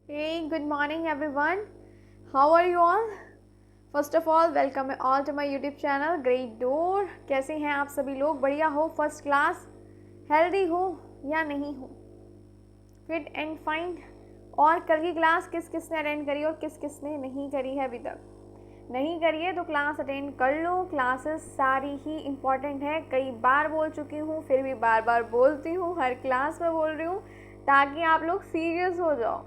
Hey, good morning everyone. How are you all? First of all, welcome all to my YouTube channel Great Door. कैसे हैं आप सभी लोग? बढ़िया हो? First class? हेल्दी हो या नहीं हो? Fit and fine? और कल की क्लास किस किसने अटेंड करी और किस किसने नहीं करी है अभी तक? नहीं करी है तो क्लास अटेंड कर लो. क्लासेस सारी ही इम्पॉर्टेंट है. कई बार बोल चुकी हूँ, फिर भी बार बार बोलती हूँ, हर क्लास में बोल रही हूँ ताकि आप लोग सीरियस हो जाओ.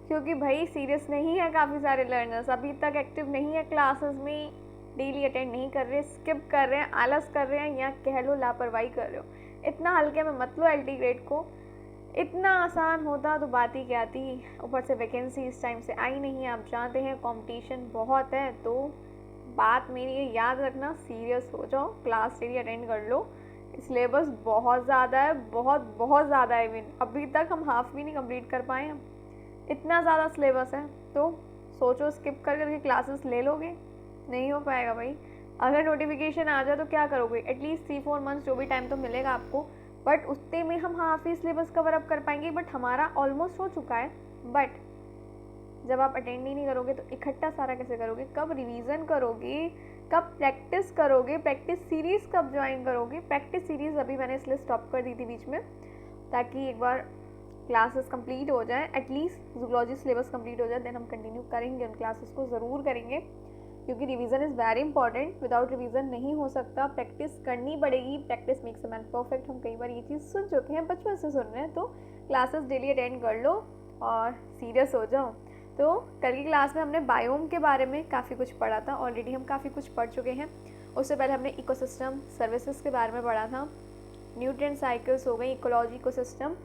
क्योंकि भाई सीरियस नहीं है काफ़ी सारे लर्नर्स, अभी तक एक्टिव नहीं है क्लासेस में, डेली अटेंड नहीं कर रहे, स्किप कर रहे हैं, आलस कर रहे हैं या कह लो लापरवाही कर रहे हो. इतना हल्के में मत लो एलटी ग्रेड को. इतना आसान होता तो बात ही क्या थी. ऊपर से वैकेंसी इस टाइम से आई नहीं है, आप जानते हैं कंपटीशन बहुत है. तो बात मेरी ये याद रखना, सीरियस हो जाओ, क्लास डेली अटेंड कर लो. सिलेबस बहुत ज़्यादा है, बहुत बहुत ज़्यादा है. इवन अभी तक हम हाफ भी नहीं कंप्लीट कर पाए हैं, इतना ज़्यादा सिलेबस है. तो सोचो स्किप कर करके क्लासेस ले लोगे? नहीं हो पाएगा भाई. अगर नोटिफिकेशन आ जाए तो क्या करोगे? एटलीस्ट 3-4 मंथ्स जो भी टाइम तो मिलेगा आपको, बट उतने में हम हाफ ही सिलेबस कवर अप कर पाएंगे. बट हमारा ऑलमोस्ट हो चुका है. बट जब आप अटेंड ही नहीं करोगे तो इकट्ठा सारा कैसे करोगे? कब रिवीजन करोगे? कब प्रैक्टिस करोगे? प्रैक्टिस सीरीज़ कब ज्वाइन करोगे? प्रैक्टिस सीरीज़ अभी मैंने इसलिए स्टॉप कर दी थी बीच में, ताकि एक बार क्लासेस कंप्लीट हो जाए, एटलीस्ट जूलॉजी सिलेबस कंप्लीट हो जाए, देन हम कंटिन्यू करेंगे उन क्लासेस को, ज़रूर करेंगे. क्योंकि revision is very important. Without revision नहीं हो सकता, प्रैक्टिस करनी पड़ेगी. Practice makes a man perfect. हम कई बार ये चीज़ सुन चुके हैं, बचपन से सुन रहे हैं. तो क्लासेस डेली अटेंड कर लो और सीरियस हो जाओ. तो कल की क्लास में हमने बायोम के बारे में काफ़ी कुछ पढ़ा था. ऑलरेडी हम काफ़ी कुछ पढ़ चुके हैं. उससे पहले हमने इकोसिस्टम सर्विसेज के बारे में पढ़ा था. न्यूट्रिएंट साइकिल्स हो गई, इकोलॉजी, इकोसिस्टम,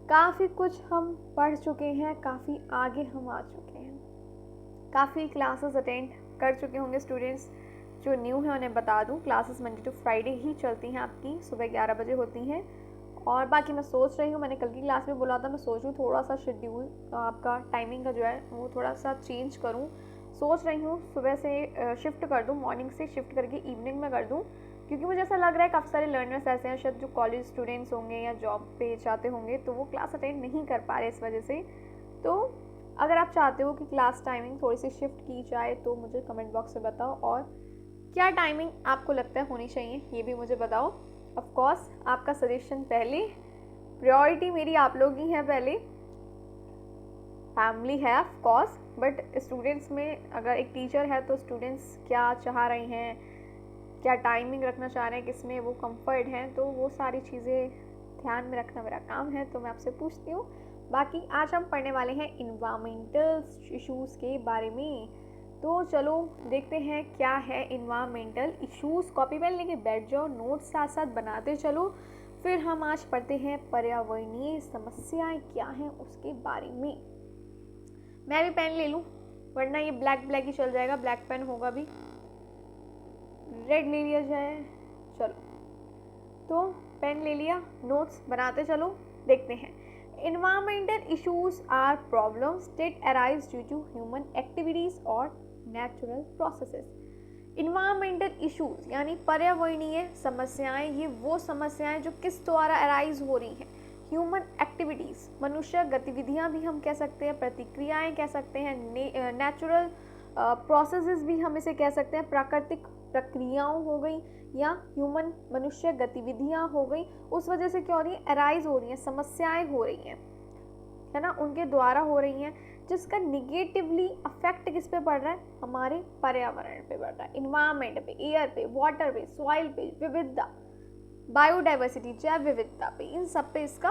काफ़ी कुछ हम पढ़ चुके हैं. काफ़ी आगे हम आ चुके हैं. काफ़ी क्लासेस अटेंड कर चुके होंगे स्टूडेंट्स. जो न्यू है उन्हें बता दूं, क्लासेस मंडे टू फ्राइडे ही चलती हैं आपकी, सुबह 11 बजे होती हैं. और बाकी मैं सोच रही हूँ, मैंने कल की क्लास में बोला था, मैं सोच रही हूँ थोड़ा सा शेड्यूल आपका टाइमिंग का जो है वो थोड़ा सा चेंज करूँ. सोच रही हूँ सुबह से शिफ्ट कर दूँ, मॉर्निंग से शिफ्ट करके इवनिंग में कर दूँ. क्योंकि मुझे ऐसा लग रहा है काफ़ी सारे लर्नर्स ऐसे हैं शायद जो कॉलेज स्टूडेंट्स होंगे या जॉब पे जाते होंगे, तो वो क्लास अटेंड नहीं कर पा रहे इस वजह से. तो अगर आप चाहते हो कि क्लास टाइमिंग थोड़ी सी शिफ्ट की जाए तो मुझे कमेंट बॉक्स में बताओ, और क्या टाइमिंग आपको लगता है होनी चाहिए ये भी मुझे बताओ. ऑफ कोर्स आपका सजेशन पहले, प्रायोरिटी मेरी आप लोग ही हैं पहले, फैमिली है ऑफ कोर्स, बट स्टूडेंट्स में अगर एक टीचर है तो स्टूडेंट्स क्या चाह रहे हैं, क्या टाइमिंग रखना चाह रहे हैं, किसमें वो कंफर्ट है, तो वो सारी चीज़ें ध्यान में रखना मेरा काम है. तो मैं आपसे पूछती हूँ. बाकी आज हम पढ़ने वाले हैं इन्वायरमेंटल इश्यूज़ के बारे में. तो चलो देखते हैं क्या है इन्वायरमेंटल इश्यूज़. कॉपी पेन लेके बैठ जाओ, नोट्स साथ साथ बनाते चलो. फिर हम आज पढ़ते हैं पर्यावरणीय समस्याएं क्या हैं उसके बारे में. मैं भी पेन ले लूँ, वरना ये ब्लैक ब्लैक ही चल जाएगा. ब्लैक पेन होगा भी, रेड ले लिया जाए. चलो, तो पेन ले लिया, नोट्स बनाते चलो. देखते हैं. Environmental issues are problems that arise due to human activities और नेचुरल प्रोसेसेस. इन्वायरमेंटल इश्यूज यानी पर्यावरणीय समस्याएं, ये वो समस्याएं जो किस द्वारा अराइज हो रही हैं. ह्यूमन एक्टिविटीज़, मनुष्य गतिविधियां भी हम कह सकते हैं, प्रतिक्रियाएं कह सकते हैं, नेचुरल प्रोसेसेस भी हम इसे कह सकते हैं, प्राकृतिक प्रक्रियाओं हो गई या ह्यूमन मनुष्य गतिविधियां हो गई. उस वजह से क्या हो रही है? अराइज हो रही हैं, समस्याएं हो रही हैं, है ना, उनके द्वारा हो रही हैं, जिसका निगेटिवली अफेक्ट किस पे पड़ रहा है? हमारे पर्यावरण पे पड़ रहा है, इन्वायरमेंट पे, एयर पे, वाटर पे, सॉइल पे, विविधता, बायोडाइवर्सिटी, जैव विविधता पे, इन सब पे इसका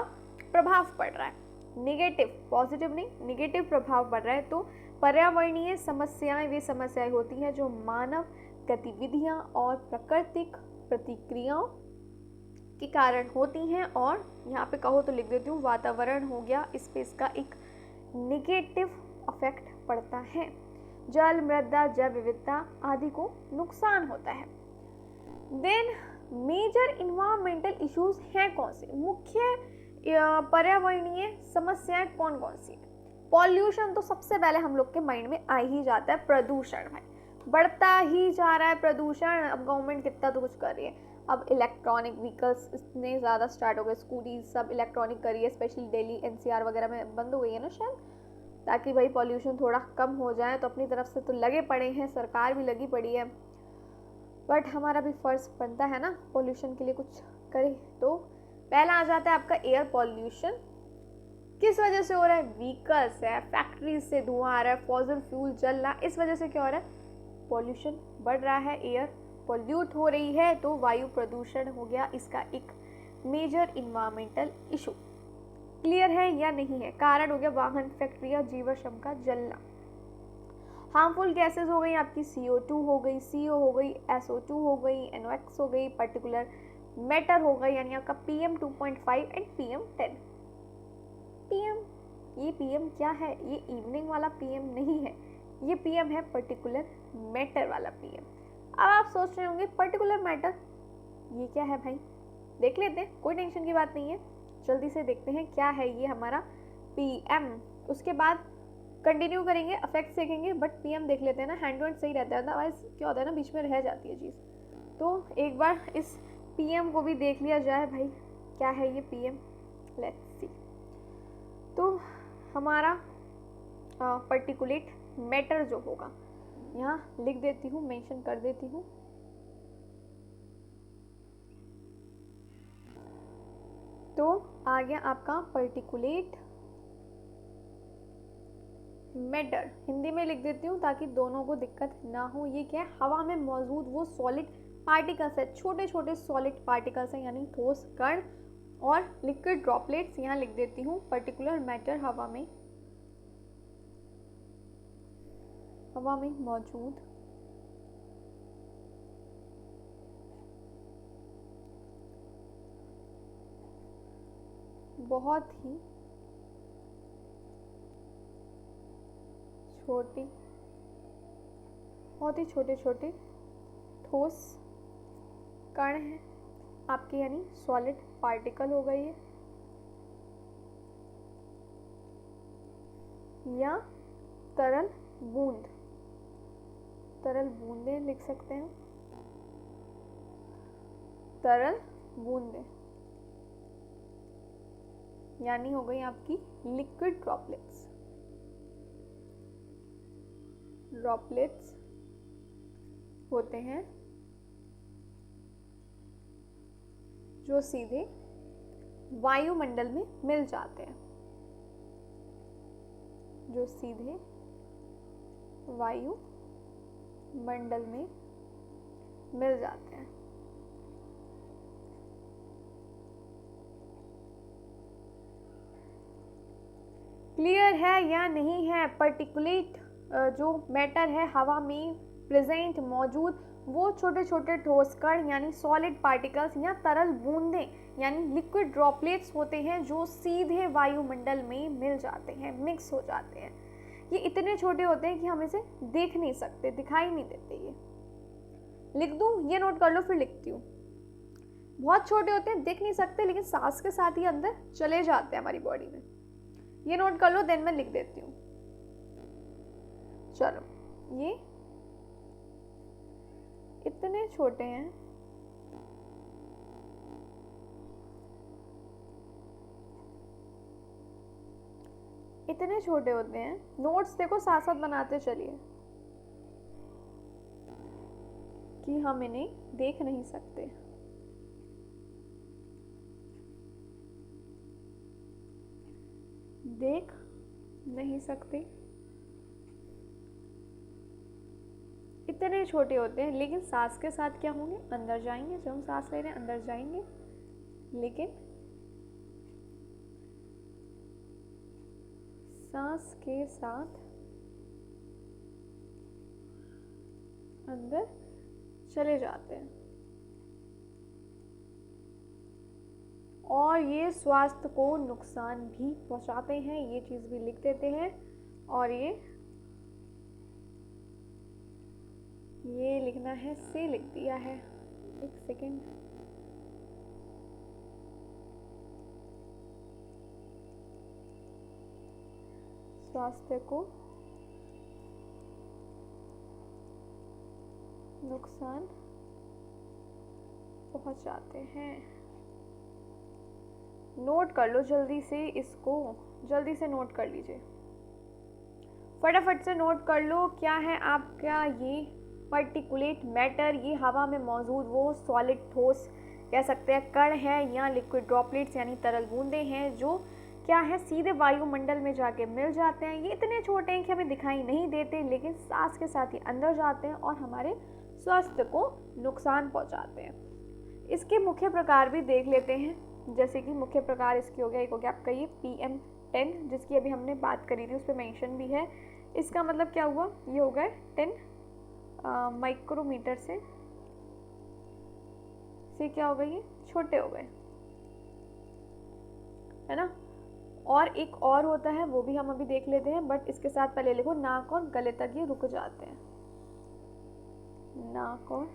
प्रभाव पड़ रहा है. निगेटिव, पॉजिटिव नहीं, निगेटिव प्रभाव पड़ रहा है. तो पर्यावरणीय समस्याएं वे समस्याएं होती हैं जो मानव गतिविधियां और प्राकृतिक प्रतिक्रियाओं के कारण होती हैं. और यहाँ पे कहो तो लिख देती हूँ, वातावरण हो गया, इस पे इसका एक निगेटिव अफेक्ट पड़ता है. जल, मृदा, जैव विविधता आदि को नुकसान होता है. देन मेजर इन्वायरमेंटल इश्यूज हैं कौन से? मुख्य पर्यावरणीय समस्याएं कौन कौन सी? पॉल्यूशन तो सबसे पहले हम लोग के माइंड में आ ही जाता है. प्रदूषण भाई बढ़ता ही जा रहा है प्रदूषण. अब गवर्नमेंट कितना तो कुछ कर रही है. अब इलेक्ट्रॉनिक व्हीकल्स इतने ज़्यादा स्टार्ट हो गए, स्कूटी सब इलेक्ट्रॉनिक करी है, स्पेशली दिल्ली एनसीआर वगैरह में बंद हो गई है ना शायद. ताकि भाई पॉल्यूशन थोड़ा कम हो जाए। तो अपनी तरफ से तो लगे पड़े हैं, सरकार भी लगी पड़ी है, बट हमारा भी फ़र्ज़ बनता है ना पॉल्यूशन के लिए कुछ करे। तो पहला आ जाता है आपका एयर पॉल्यूशन। किस वजह से हो रहा है? व्हीकल्स है, फैक्ट्रीज से धुआं आ रहा है, फॉसिल फ्यूल जल रहा है, इस वजह से क्या हो रहा है? पॉल्यूशन बढ़ रहा है, एयर पॉल्यूट हो रही है, तो वायु प्रदूषण हो गया इसका एक मेजर इन्वायरमेंटल इशू। क्लियर है या नहीं है? कारण हो गया वाहन, फैक्ट्रियाँ, जीवाश्म का जलना। हार्मफुल गैसेस हो गई आपकी CO2 हो गई, CO हो गई, SO2 हो गई, NOx हो गई, पर्टिकुलर मैटर हो गई यानी आपका PM2.5 एंड PM10। PM, ये PM क्या है? ये इवनिंग वाला PM नहीं है, ये PM है पर्टिकुलर मैटर वाला PM। अब आप सोच रहे होंगे पर्टिकुलर मैटर ये क्या है भाई? देख लेते हैं, कोई टेंशन की बात नहीं है, जल्दी से देखते हैं क्या है ये हमारा PM। उसके बाद कंटिन्यू करेंगे, इफेक्ट देखेंगे, बट PM देख लेते हैं ना, हैंड टू हैंड सही रहता है, अदरवाइज क्या होता है ना बीच में रह जाती है चीज़। तो एक बार इस PM को भी देख लिया जाए भाई, क्या है ये PM, लेट्स सी। तो हमारा पर्टिकुलेट मैटर जो होगा, यहाँ लिख देती हूँ, मेंशन कर देती हूँ। तो आ गया आपका पर्टिकुलेट मैटर, हिंदी में लिख देती हूँ ताकि दोनों को दिक्कत ना हो। ये क्या है? हवा में मौजूद वो सॉलिड पार्टिकल्स है, छोटे छोटे सॉलिड पार्टिकल्स हैं, यानी ठोस कण और लिक्विड ड्रॉपलेट्स। यहाँ लिख देती हूँ पर्टिकुलर मैटर, हवा में मौजूद बहुत ही छोटे छोटे ठोस कण हैं आपके, यानी सॉलिड पार्टिकल हो गई है, या तरल बूंदें लिख सकते हैं, तरल बूंदें यानी हो गई आपकी लिक्विड ड्रॉपलेट्स होते हैं जो सीधे वायुमंडल में मिल जाते हैं, जो सीधे वायुमंडल में मिल जाते हैं। क्लियर है या नहीं है? पर्टिकुलेट जो मैटर है हवा में प्रेजेंट मौजूद वो छोटे छोटे ठोस कण यानी सॉलिड पार्टिकल्स या तरल बूंदें यानी लिक्विड ड्रॉपलेट्स होते हैं जो सीधे वायुमंडल में मिल जाते हैं, मिक्स हो जाते हैं। ये इतने छोटे होते हैं कि हम इसे देख नहीं सकते, दिखाई नहीं देते। ये लिख दूं, ये नोट कर लो, फिर लिखती हूँ। बहुत छोटे होते हैं, दिख नहीं सकते, लेकिन सांस के साथ ही अंदर चले जाते हैं हमारी बॉडी में। ये नोट कर लो, देन मैं लिख देती हूँ। चलो, ये इतने छोटे हैं, इतने छोटे होते हैं। नोट्स देखो साथ साथ बनाते चलिए कि हम इन्हें देख नहीं सकते। देख नहीं सकते, इतने छोटे होते हैं, लेकिन सांस के साथ क्या होंगे? अंदर जाएंगे। जब हम सांस ले रहे हैं अंदर जाएंगे, लेकिन सांस के साथ अंदर चले जाते हैं और ये स्वास्थ्य को नुकसान भी पहुंचाते हैं, ये चीज़ भी लिख देते हैं। और ये लिखना है, से लिख दिया है, एक सेकेंड। स्वास्थ्य को नुकसान पहुंचाते हैं। नोट कर लो जल्दी से, इसको जल्दी से नोट कर लीजिए। फटाफट से नोट कर लो क्या है आपका ये पार्टिकुलेट मैटर। ये हवा में मौजूद वो सॉलिड ठोस कह सकते हैं कण है या लिक्विड ड्रॉपलेट्स यानी तरल बूंदे हैं जो क्या है सीधे वायुमंडल में जाके मिल जाते हैं। ये इतने छोटे हैं कि हमें दिखाई नहीं देते, लेकिन सांस के साथ ही अंदर जाते हैं और हमारे स्वास्थ्य को नुकसान पहुंचाते हैं। इसके मुख्य प्रकार भी देख लेते हैं, जैसे कि मुख्य प्रकार इसके हो गया, एक हो गया आपका ये PM10 जिसकी अभी हमने बात करी थी, उस पर मेंशन भी है। इसका मतलब क्या हुआ, ये हो गए 10 माइक्रोमीटर से क्या हो गए, ये छोटे हो गए, है ना। और एक और होता है वो भी हम अभी देख लेते हैं, बट इसके साथ पहले लिखो नाक और गले तक ये रुक जाते हैं। नाक और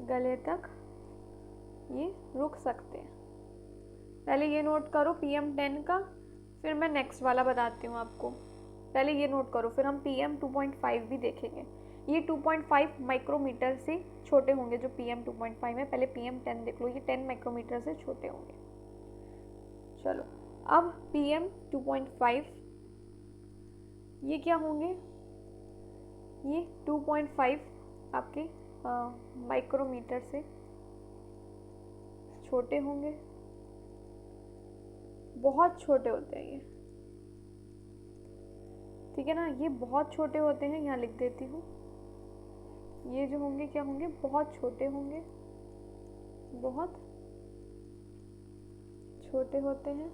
गले तक ये रुक सकते हैं। पहले ये नोट करो PM10 का, फिर मैं नेक्स्ट वाला बताती हूँ आपको। पहले ये नोट करो, फिर हम PM2.5 भी देखेंगे। ये 2.5 माइक्रोमीटर से छोटे होंगे जो PM2.5 है। पहले PM10 देख लो, ये 10 माइक्रोमीटर से छोटे होंगे। चलो अब PM2.5 ये क्या होंगे, ये 2.5 आपके माइक्रोमीटर से छोटे होंगे, बहुत छोटे होते हैं ये, ठीक है ना। ये बहुत छोटे होते हैं, यहाँ लिख देती हूँ। ये जो होंगे क्या होंगे, बहुत छोटे होंगे, बहुत छोटे होते हैं।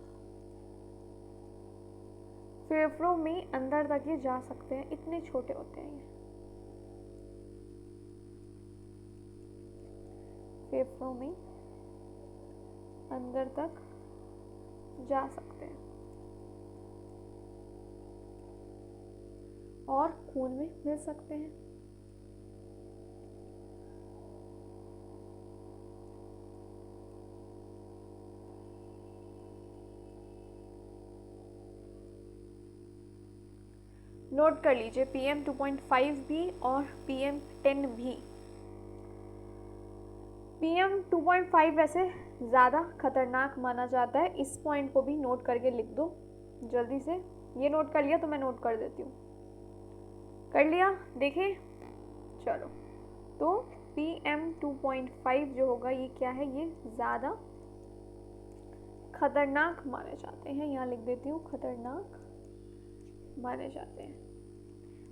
फेफड़ों में अंदर तक ये जा सकते हैं, इतने छोटे होते हैं ये। फेफड़ों में अंदर तक जा सकते हैं और खून में मिल सकते हैं। नोट कर लीजिए PM2.5 भी और PM10 भी। PM2.5 वैसे ज़्यादा खतरनाक माना जाता है, इस पॉइंट को भी नोट करके लिख दो जल्दी से। ये नोट कर लिया तो मैं नोट कर देती हूँ। कर लिया, देखें, चलो। तो PM2.5 जो होगा ये क्या है, ये ज़्यादा खतरनाक माने जाते हैं, यहाँ लिख देती हूँ, खतरनाक माने जाते हैं।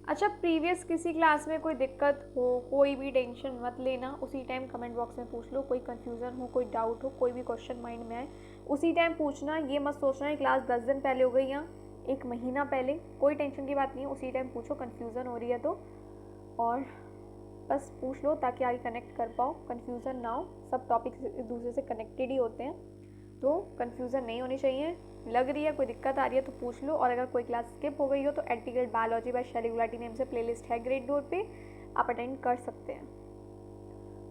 अच्छा, प्रीवियस किसी क्लास में कोई दिक्कत हो, कोई भी टेंशन मत लेना, उसी टाइम कमेंट बॉक्स में पूछ लो। कोई कन्फ्यूज़न हो, कोई डाउट हो, कोई भी क्वेश्चन माइंड में आए, उसी टाइम पूछना। ये मत सोचना है क्लास 10 दिन पहले हो गई या 1 महीना पहले, कोई टेंशन की बात नहीं है, उसी टाइम पूछो। कन्फ्यूज़न हो रही है तो और बस पूछ लो ताकि आगे कनेक्ट कर पाओ, कन्फ्यूज़न ना हो। सब टॉपिक एक दूसरे से कनेक्टेड ही होते हैं, तो कन्फ्यूज़न नहीं होनी चाहिए। लग रही है कोई दिक्कत आ रही है तो पूछ लो। और अगर कोई क्लास स्किप हो गई हो तो एंटीग्रेड बायोलॉजी बाय शैली गुलाटी नेम से प्लेलिस्ट है ग्रेड 2 पे, आप अटेंड कर सकते हैं।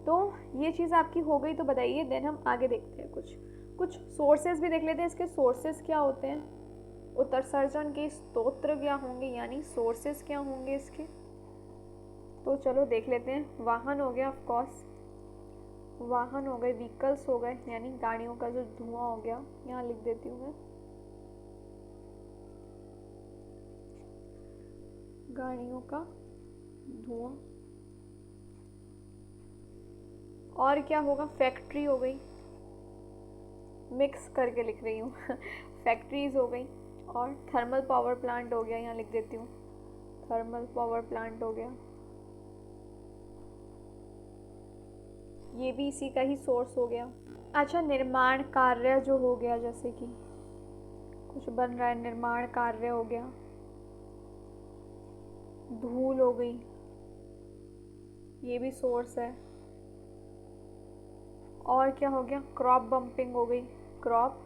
तो ये चीज़ आपकी हो गई तो बताइए, देन हम आगे देखते हैं। कुछ सोर्सेज भी देख लेते हैं। इसके सोर्सेज क्या होते हैं, उत्सर्जन के स्रोत क्या होंगे, यानी सोर्सेज क्या होंगे इसके। तो चलो देख लेते हैं। वाहन हो गया, ऑफ कोर्स वाहन हो गए, व्हीकल्स हो गए, यानी गाड़ियों का जो धुआं हो गया, यहाँ लिख देती हूँ मैं, गाड़ियों का धुआं। और क्या होगा, फैक्ट्री हो गई, मिक्स करके लिख रही हूँ फैक्ट्रीज हो गई। और थर्मल पावर प्लांट हो गया, यहाँ लिख देती हूँ, थर्मल पावर प्लांट हो गया, ये भी इसी का ही सोर्स हो गया। अच्छा, निर्माण कार्य जो हो गया, जैसे कि कुछ बन रहा है, निर्माण कार्य हो गया, धूल हो गई, ये भी सोर्स है। और क्या हो गया, क्रॉप बम्पिंग हो गई, क्रॉप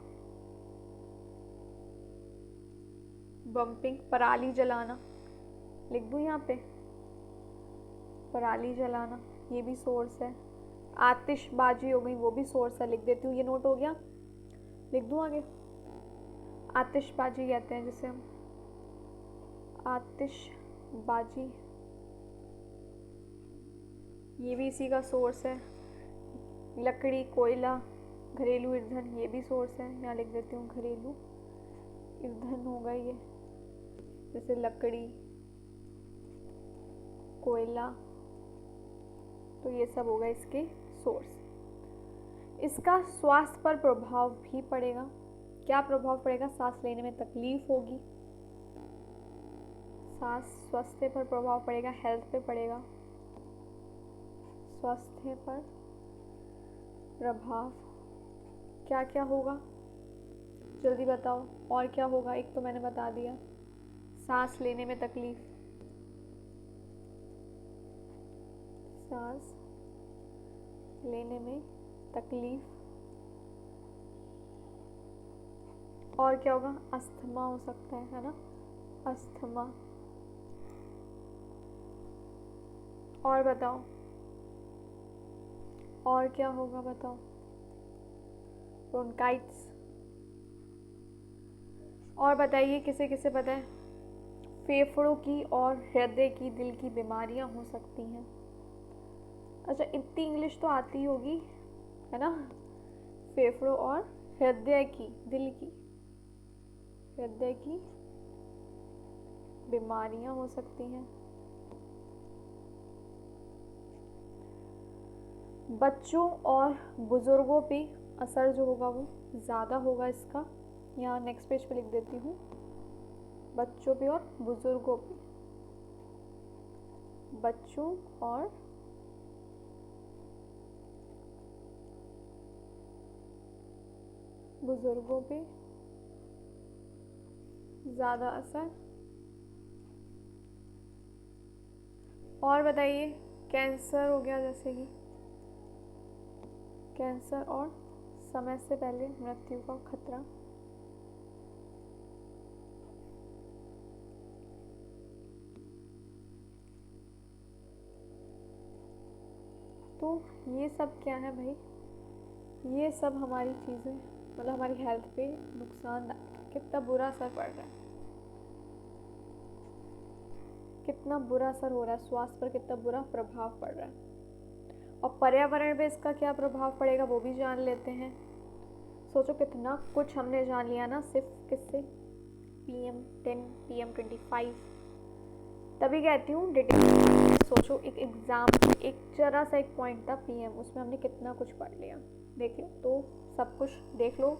बम्पिंग, पराली जलाना, लिख दूँ यहाँ पे, पराली जलाना, ये भी सोर्स है। आतिशबाजी हो गई, वो भी सोर्स है, लिख देती हूँ, ये नोट हो गया। लिख दूँ आगे, आतिशबाजी कहते हैं जिसे हम, आतिशबाजी, ये भी इसी का सोर्स है। लकड़ी, कोयला, घरेलू ईंधन, ये भी सोर्स है, यहाँ लिख देती हूँ, घरेलू ईंधन होगा ये, जैसे लकड़ी, कोयला, तो ये सब होगा इसके सोर्स। इसका स्वास्थ्य पर प्रभाव भी पड़ेगा। क्या प्रभाव पड़ेगा? सांस लेने में तकलीफ होगी, सांस स्वास्थ्य पर प्रभाव पड़ेगा, हेल्थ पे पड़ेगा, स्वास्थ्य पर प्रभाव। क्या क्या होगा जल्दी बताओ, और क्या होगा? एक तो मैंने बता दिया, सांस लेने में तकलीफ, सांस लेने में तकलीफ, और क्या होगा? अस्थमा हो सकता है ना, अस्थमा। और बताओ, और क्या होगा बताओ? ब्रोंकाइटिस। और बताइए किसे किसे पता है? फेफड़ों की और हृदय की, दिल की बीमारियां हो सकती हैं। अच्छा, इतनी इंग्लिश तो आती होगी, है ना? फेफड़ों और हृदय की, दिल की, हृदय की बीमारियां हो सकती हैं। बच्चों और बुजुर्गों पे असर जो होगा वो ज़्यादा होगा इसका। यहाँ नेक्स्ट पेज पे लिख देती हूँ, बच्चों पे और बुजुर्गों पे, बच्चों और बुजुर्गों पे ज़्यादा असर। और बताइए, कैंसर हो गया, जैसे कि कैंसर और समय से पहले मृत्यु का खतरा। तो ये सब क्या है भाई? ये सब हमारी चीज़ें, मतलब हमारी हेल्थ पे नुकसान, कितना बुरा असर पड़ रहा है, कितना बुरा असर हो रहा है, स्वास्थ्य पर कितना बुरा प्रभाव पड़ रहा है। और पर्यावरण पे इसका क्या प्रभाव पड़ेगा वो भी जान लेते हैं। सोचो कितना कुछ हमने जान लिया ना, सिर्फ किससे? PM10, PM25। तभी कहती हूँ डिटेल। सोचो एक एग्ज़ाम, एक जरा सा एक पॉइंट था PM, उसमें हमने कितना कुछ पढ़ लिया। देख लो, तो सब कुछ देख लो,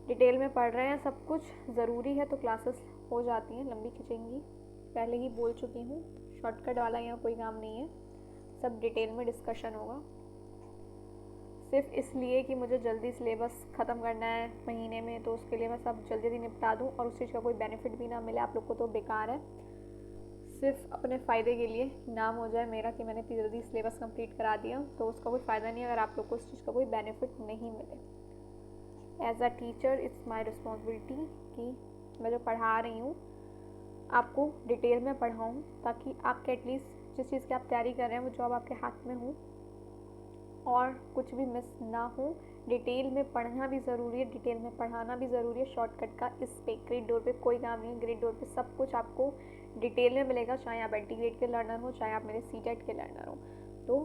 डिटेल में पढ़ रहे हैं, सब कुछ ज़रूरी है तो क्लासेस हो जाती हैं, लंबी खिंचेंगी, पहले ही बोल चुकी हूँ। शॉर्टकट वाला यहाँ कोई काम नहीं है, सब डिटेल में डिस्कशन होगा। सिर्फ इसलिए कि मुझे जल्दी सिलेबस ख़त्म करना है महीने में, तो उसके लिए मैं सब जल्दी जल्दी निपटा दूँ और उस चीज़ का कोई बेनिफिट भी ना मिले आप लोग को, तो बेकार है। सिर्फ अपने फ़ायदे के लिए नाम हो जाए मेरा कि मैंने इतनी जल्दी सिलेबस कंप्लीट करा दिया, तो उसका कोई फ़ायदा नहीं अगर आप लोग को उस चीज़ का कोई बेनिफिट नहीं मिले। As a teacher it's my responsibility कि मैं जो पढ़ा रही हूँ आपको डिटेल में पढ़ाऊँ, ताकि आपके एटलीस्ट जिस चीज़ की आप तैयारी कर रहे हैं वो जॉब आपके हाथ में हो और कुछ भी मिस ना हो। डिटेल में पढ़ना भी ज़रूरी है, डिटेल में पढ़ाना भी ज़रूरी है। शॉर्टकट का इस पे ग्रेड डोर पे कोई काम नहीं है, ग्रेड डोर पे सब कुछ आपको डिटेल में मिलेगा, चाहे आप एंटी ग्रेड के लर्नर हो, चाहे आप मेरे सीटेट के लर्नर हो। तो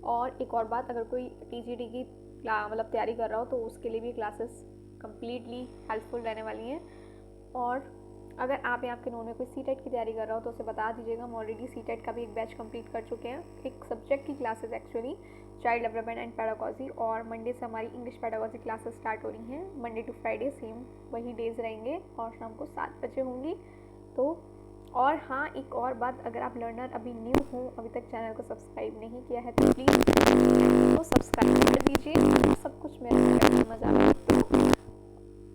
और एक और बात, अगर कोई TGT की मतलब तैयारी कर रहा हो तो उसके लिए भी क्लासेस कम्प्लीटली हेल्पफुल रहने वाली हैं। और अगर आप या आपके नोन में कोई सीटेट की तैयारी कर रहा हो तो उसे बता दीजिएगा, हम ऑलरेडी सीटेट का भी एक बैच कंप्लीट कर चुके हैं, एक सब्जेक्ट की classes actually, child development and pedagogy. और मंडे से हमारी इंग्लिश पैडागॉजी क्लासेस स्टार्ट हो रही हैं, मंडे टू फ्राइडे सेम वही डेज रहेंगे और शाम को 7 बजे होंगी। तो और हाँ, एक और बात, अगर आप लर्नर अभी न्यू हो, अभी तक चैनल को सब्सक्राइब नहीं किया है तो प्लीज़ तो सब्सक्राइब कर दीजिए, सब कुछ मेरा मजा आता है, तो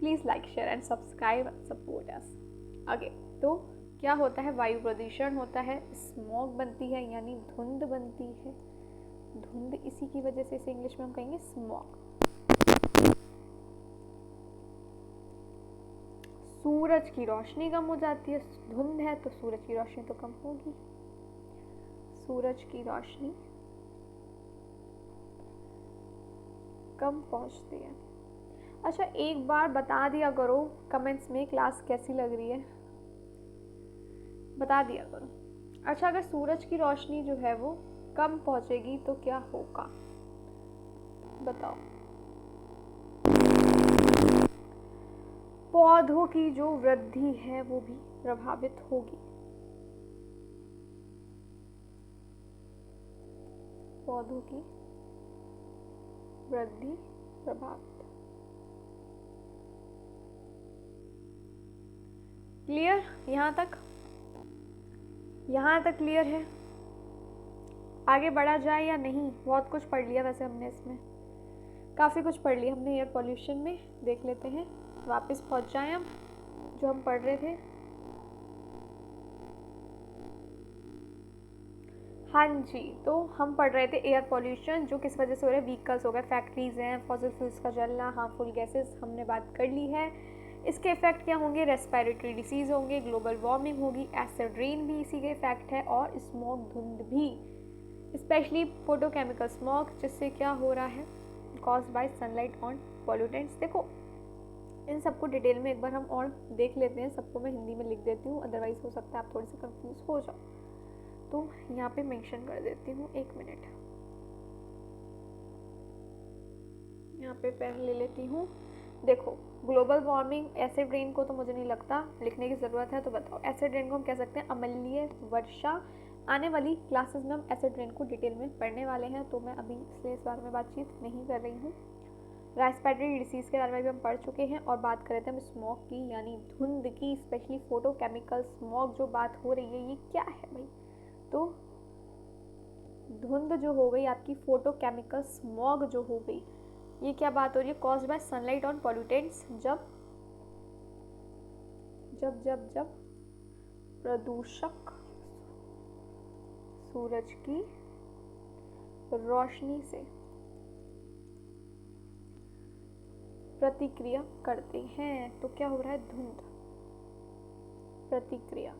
please like share and subscribe, support us. आगे तो क्या होता है? वायु प्रदूषण होता है, स्मॉग बनती है, यानी धुंध बनती है, धुंध, इसी की वजह से इसे इंग्लिश में हम कहेंगे स्मॉग। सूरज की रोशनी कम हो जाती है, धुंध है तो सूरज की रोशनी तो कम होगी, सूरज की रोशनी कम पहुंचती है। अच्छा, एक बार बता दिया करो कमेंट्स में क्लास कैसी लग रही है, बता दिया करो। अच्छा, अगर सूरज की रोशनी जो है वो कम पहुंचेगी तो क्या होगा बताओ? पौधों की जो वृद्धि है वो भी प्रभावित होगी। पौधों की वृद्धि प्रभावित। क्लियर? यहाँ तक क्लियर है? आगे बढ़ा जाए या नहीं? बहुत कुछ पढ़ लिया वैसे हमने, इसमें काफ़ी कुछ पढ़ लिया हमने एयर पॉल्यूशन में। देख लेते हैं, वापस पहुँच जाएं हम जो हम पढ़ रहे थे। हाँ जी, तो हम पढ़ रहे थे एयर पॉल्यूशन जो किस वजह से हो रहा है। व्हीकल्स हो गए, फैक्ट्रीज़ हैं, फॉसिल फ्यूल्स का जलना, हार्मफुल गैसेस हमने बात कर ली है। इसके इफेक्ट क्या होंगे? रेस्पिरेटरी डिसीज़ होंगे, ग्लोबल वार्मिंग होगी, एसिड रेन भी इसी के इफेक्ट है, और स्मॉग धुंध भी, स्पेशली फोटोकेमिकल स्मॉग, जिससे क्या हो रहा है? Caused by sunlight on pollutants. देखो इन सबको डिटेल में एक बार हम और देख लेते हैं। सबको मैं हिंदी में लिख देती हूँ, अदरवाइज हो सकता है आप थोड़े से कंफ्यूज हो जाओ, तो यहाँ पे मेंशन कर देती हूँ। 1 मिनट, यहाँ पे पेन ले लेती हूँ। देखो ग्लोबल वार्मिंग, एसिड रेन को तो मुझे नहीं लगता लिखने की ज़रूरत है, तो बताओ एसिड रेन को हम कह सकते हैं अम्लीय वर्षा। आने वाली क्लासेस में हम एसिड रेन को डिटेल में पढ़ने वाले हैं, तो मैं अभी इसलिए इस बारे में बातचीत नहीं कर रही हूँ। रेस्पिरेटरी डिसीज़ के बारे में भी हम पढ़ चुके हैं, और बात कर रहे थे हम स्मॉग की, यानी धुंध की, स्पेशली फोटोकेमिकल स्मॉग जो बात हो रही है, ये क्या है भाई? तो धुंध जो हो गई आपकी, फोटोकेमिकल स्मॉग जो हो गई, ये क्या बात हो रही है? Caused by sunlight on pollutants, जब जब जब जब प्रदूषक सूरज की रोशनी से प्रतिक्रिया करते हैं, तो क्या हो रहा है? धुंध प्रतिक्रिया।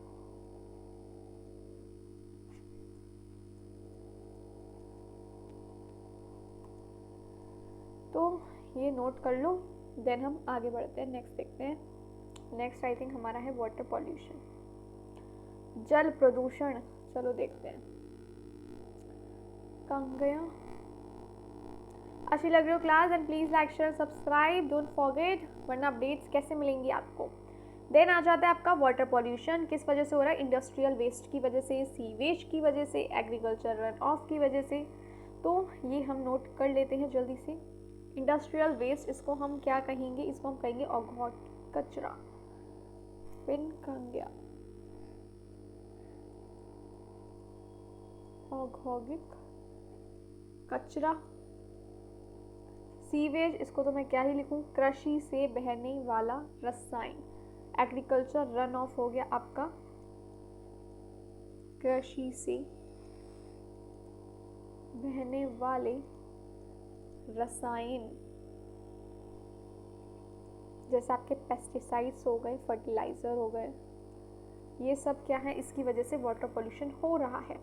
तो ये नोट कर लो, देन हम आगे बढ़ते हैं। नेक्स्ट देखते हैं। नेक्स्ट आई थिंक हमारा है वाटर पॉल्यूशन, जल प्रदूषण। चलो देखते हैं कहाँ गया। अच्छी लग रही हो class? And please like share subscribe, don't forget, वरना अपडेट्स कैसे मिलेंगी आपको। देन आ जाता है आपका वाटर पॉल्यूशन, किस वजह से हो रहा है? इंडस्ट्रियल वेस्ट की वजह से, सीवेज की वजह से, एग्रीकल्चर रन ऑफ की वजह से। तो ये हम नोट कर लेते हैं जल्दी से। इंडस्ट्रियल वेस्ट, इसको हम क्या कहेंगे? इसको हम कहेंगे औद्योगिक कचरा। पिन कहाँ गया? औद्योगिक कचरा। सीवेज, इसको तो मैं क्या ही लिखूं? कृषि से बहने वाला रसायन। एग्रीकल्चर रन ऑफ हो गया आपका कृषि से बहने वाले रसायन, जैसे आपके पेस्टिसाइड्स हो गए, फर्टिलाइजर हो गए, ये सब क्या है? इसकी वजह से वाटर पॉल्यूशन हो रहा है।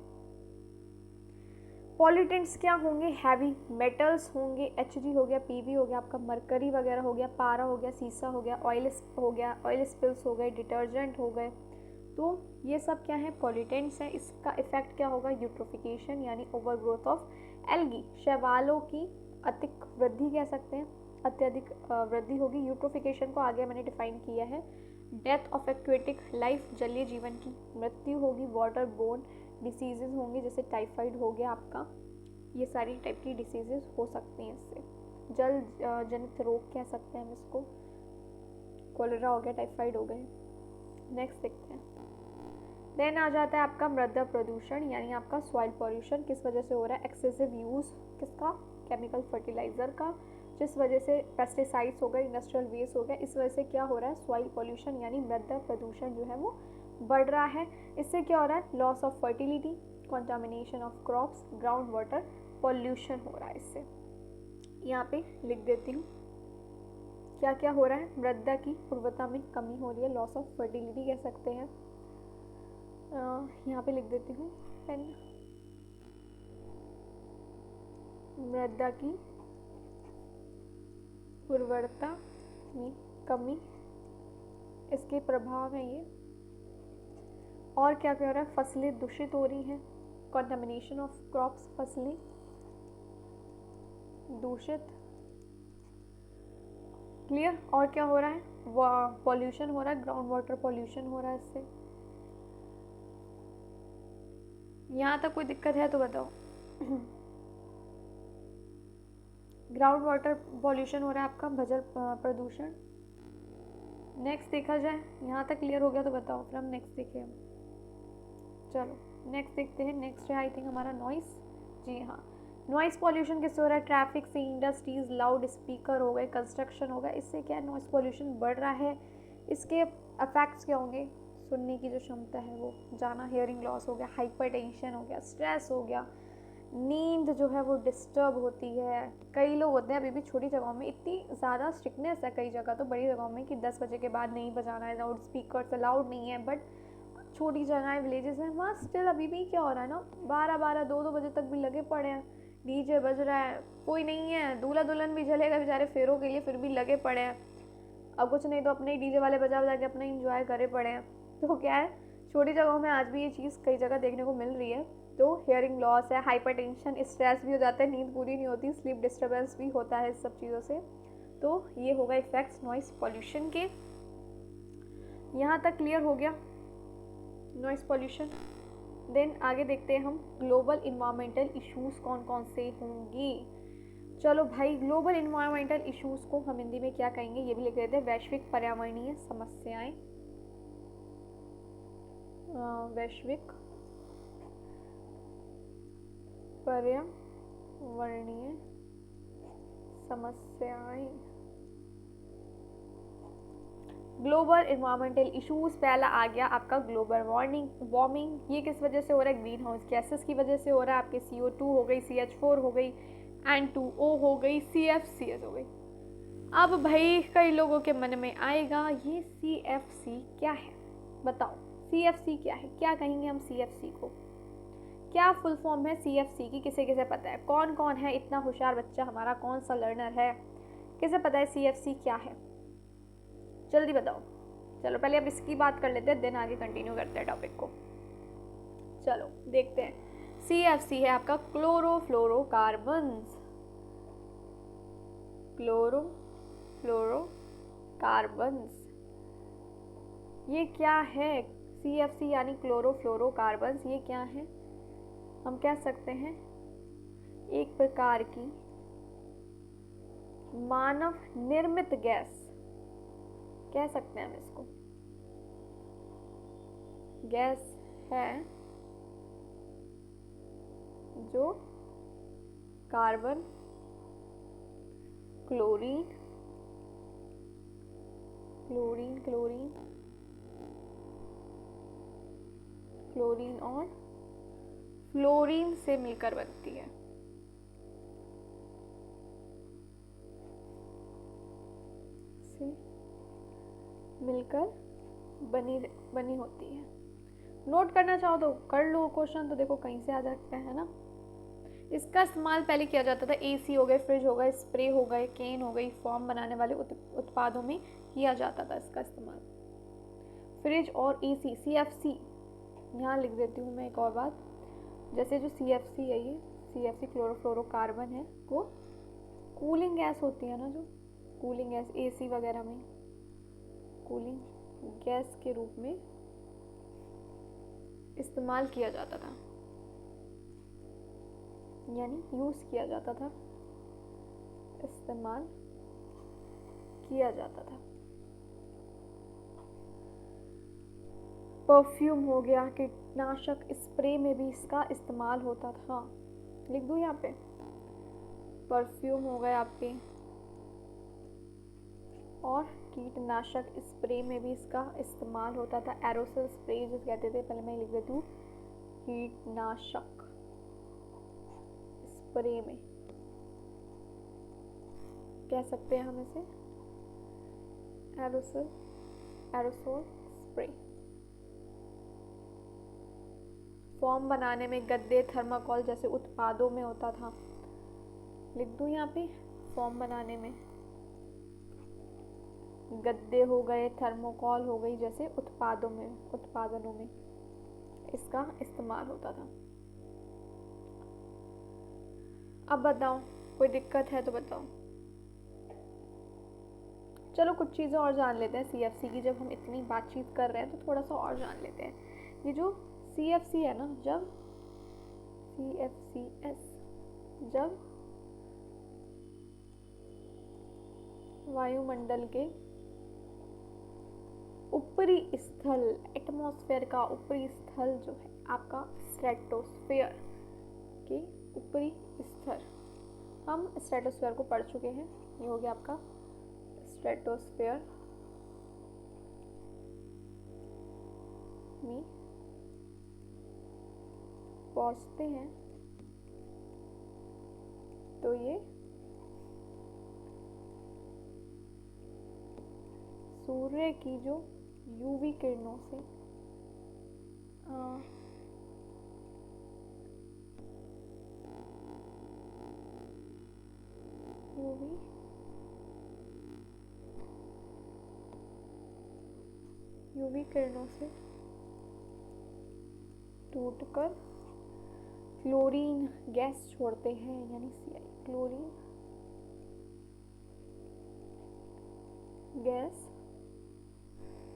पॉल्यूटेंट्स क्या होंगे? हैवी मेटल्स होंगे, Hg हो गया, Pb हो गया, आपका मरकरी वगैरह हो गया, पारा हो गया, सीसा हो गया, ऑयल हो गया, ऑयल स्पिल्स हो गए, डिटर्जेंट हो गए। तो ये सब क्या है? पॉल्यूटेंट्स हैं। इसका इफेक्ट क्या होगा? यूट्रोफिकेशन, यानी ओवर ग्रोथ ऑफ एल्गी, शैवालों की अतिक वृद्धि कह सकते हैं, अत्यधिक वृद्धि होगी। यूट्रोफिकेशन को आगे मैंने डिफाइन किया है। डेथ ऑफ एक्वेटिक लाइफ, जलीय जीवन की मृत्यु होगी। वाटर बोर्न डिसीजेज होंगे, जैसे टाइफाइड हो गया आपका, ये सारी टाइप की डिसीजेज हो सकती हैं इससे। जल जनित रोग कह सकते हैं हम इसको, कोलेरा हो गया, टाइफाइड हो गए। नेक्स्ट देखते हैं। देन आ जाता है आपका मृदा प्रदूषण, यानी आपका सॉइल पॉल्यूशन, किस वजह से हो रहा है? एक्सेसिव यूज़ किसका? केमिकल फर्टिलाइज़र का, जिस वजह से पेस्टिसाइड्स हो गए, इंडस्ट्रियल वेस्ट हो गया, इस वजह से क्या हो रहा है? सॉइल पॉल्यूशन यानी मृदा प्रदूषण जो है वो बढ़ रहा है। इससे क्या हो रहा है? Loss of fertility, contamination of crops, ground water pollution हो रहा है इससे। यहाँ पे लिख देती हूँ क्या क्या हो रहा है। मृदा की उर्वरता में कमी हो रही है, लॉस ऑफ फर्टिलिटी कह सकते हैं। यहाँ पे लिख देती हूँ पेन, मृदा की उर्वरता में कमी, इसके प्रभाव हैं ये। और क्या क्या हो रहा है? फसलें दूषित हो रही हैं, कंटामिनेशन ऑफ क्रॉप्स, फसलें दूषित क्लियर। और क्या हो रहा है, पॉल्यूशन हो रहा है, ग्राउंड वाटर पॉल्यूशन हो रहा है इससे। यहाँ तक कोई दिक्कत है तो बताओ। ग्राउंड वाटर पॉल्यूशन हो रहा है आपका, भजल प्रदूषण। नेक्स्ट देखा जाए, यहाँ तक क्लियर हो गया तो बताओ, फिर हम नेक्स्ट देखें। चलो नेक्स्ट देखते हैं। नेक्स्ट है आई थिंक हमारा नॉइस। जी हाँ, नॉइस पॉल्यूशन किससे हो रहा है, ट्रैफिक से, इंडस्ट्रीज, लाउड स्पीकर हो गए, कंस्ट्रक्शन हो गया, इससे क्या नॉइस पॉल्यूशन बढ़ रहा है। इसके इफेक्ट्स क्या होंगे, सुनने की जो क्षमता है वो जाना, हियरिंग लॉस हो गया, हाइपरटेंशन हो गया, स्ट्रेस हो गया, नींद जो है वो डिस्टर्ब होती है। कई लोग होते हैं अभी भी छोटी जगहों में, इतनी ज़्यादा स्ट्रिक्टनेस है कई जगह तो, बड़ी जगहों में कि 10 बजे के बाद नहीं बजाना है, लाउड स्पीकर अलाउड नहीं है, बट छोटी जगहें विलेजेस में वहाँ स्टिल अभी भी क्या हो रहा है ना, 12-12 2-2 बजे तक भी लगे पड़े हैं, डीजे बज रहा है, कोई नहीं है, दूल्हा दुल्हन भी जलेगा बेचारे फेरों के लिए, फिर भी लगे पड़े हैं। अब कुछ नहीं तो अपने ही डीजे वाले बजा बजा के अपना इंजॉय करे पड़े हैं। तो क्या है, छोटी जगहों में आज भी ये चीज़ कई जगह देखने को मिल रही है। तो हियरिंग लॉस है, हाइपरटेंशन, स्ट्रेस भी हो जाता है, नींद पूरी नहीं होती, स्लीप डिस्टर्बेंस भी होता है इस सब चीज़ों से। तो ये होगा इफेक्ट्स नॉइस पॉल्यूशन के। यहाँ तक क्लियर हो गया नॉइस पॉल्यूशन। देन आगे देखते हैं हम, ग्लोबल इन्वायरमेंटल इश्यूज़ कौन कौन से होंगे। चलो भाई, ग्लोबल इन्वायरमेंटल इश्यूज़ को हम हिंदी में क्या कहेंगे ये भी लिख देते हैं, वैश्विक पर्यावरणीय समस्याएं। वैश्विक पर्यावरणीय समस्याएं। ग्लोबल इन्वायरमेंटल इश्यूज पहला आ गया आपका ग्लोबल वार्मिंग। ये किस वजह से हो रहा है, ग्रीन हाउस गैसेस की वजह से हो रहा है। आपके CO2 हो गई, CH4 हो गई, N2O हो गई, CFCs हो गई। अब भाई कई लोगों के मन में आएगा ये CFC क्या है, बताओ CFC क्या है, क्या कहेंगे हम CFC को, क्या फुल फॉर्म है CFC की, किसे किसे पता है, कौन कौन है इतना होशियार बच्चा हमारा, कौन सा लर्नर है, किसे पता है CFC क्या है, जल्दी बताओ। चलो पहले अब इसकी बात कर लेते हैं, देन आगे कंटिन्यू करते हैं टॉपिक को। चलो देखते हैं, CFC है आपका क्लोरोफ्लोरोकार्बन्स। क्लोरोफ्लोरोकार्बन्स ये क्या है, CFC यानी क्लोरोफ्लोरोकार्बन्स, ये क्या है, हम कह सकते हैं एक प्रकार की मानव निर्मित गैस, कह सकते हैं हम इसको, गैस है जो कार्बन, क्लोरीन और फ्लोरीन से मिलकर बनती है। से मिलकर बनी होती है। नोट करना चाहो तो कर लो क्वेश्चन, तो देखो कहीं से आ जाता है ना। इसका इस्तेमाल पहले किया जाता था, AC हो गए, फ्रिज हो गए, स्प्रे हो गए, केन हो गई, फॉर्म बनाने वाले उत्पादों में किया जाता था इसका इस्तेमाल। फ्रिज और AC, CFC यहाँ लिख देती हूँ मैं एक और बात, जैसे जो CFC है, ये CFC क्लोरोफ्लोरोकार्बन है, वो कूलिंग गैस होती है ना, जो कूलिंग गैस AC वगैरह में कूलिंग गैस के रूप में इस्तेमाल किया जाता था, यानी यूज़ किया जाता था, इस्तेमाल किया जाता था। परफ्यूम हो गया, कीटनाशक स्प्रे में भी इसका इस्तेमाल होता था, लिख दूँ यहाँ पे, परफ्यूम हो गए आपके, और कीटनाशक स्प्रे में भी इसका इस्तेमाल होता था। एरोसोल स्प्रे जो कहते थे, पहले मैं लिख देती हूँ, कीटनाशक स्प्रे में कह सकते हैं हम इसे, एरोसोल स्प्रे। फॉर्म बनाने में गद्दे, थर्माकोल जैसे उत्पादों में होता था, लिख दूँ यहाँ पे, फॉर्म बनाने में गद्दे हो गए, थर्मोकोल हो गई जैसे उत्पादनों में इसका इस्तेमाल होता था। अब बताओ कोई दिक्कत है तो बताओ। चलो कुछ चीज़ें और जान लेते हैं CFC की। जब हम इतनी बातचीत कर रहे हैं तो थोड़ा सा और जान लेते हैं। ये जो CFC है ना, जब CFCS, जब वायुमंडल के ऊपरी स्थल, एटमॉस्फेयर का ऊपरी स्थल जो है आपका स्ट्रेटोस्फेयर के ऊपरी स्तर, हम स्ट्रेटोस्फेयर को पढ़ चुके हैं। ये हो गया आपका स्ट्रेटोस्फेयर में पहुंचते हैं तो ये सूर्य की जो यूवी किरणों से यूवी किरणों से टूटकर क्लोरीन गैस छोड़ते हैं, यानी CI, क्लोरीन गैस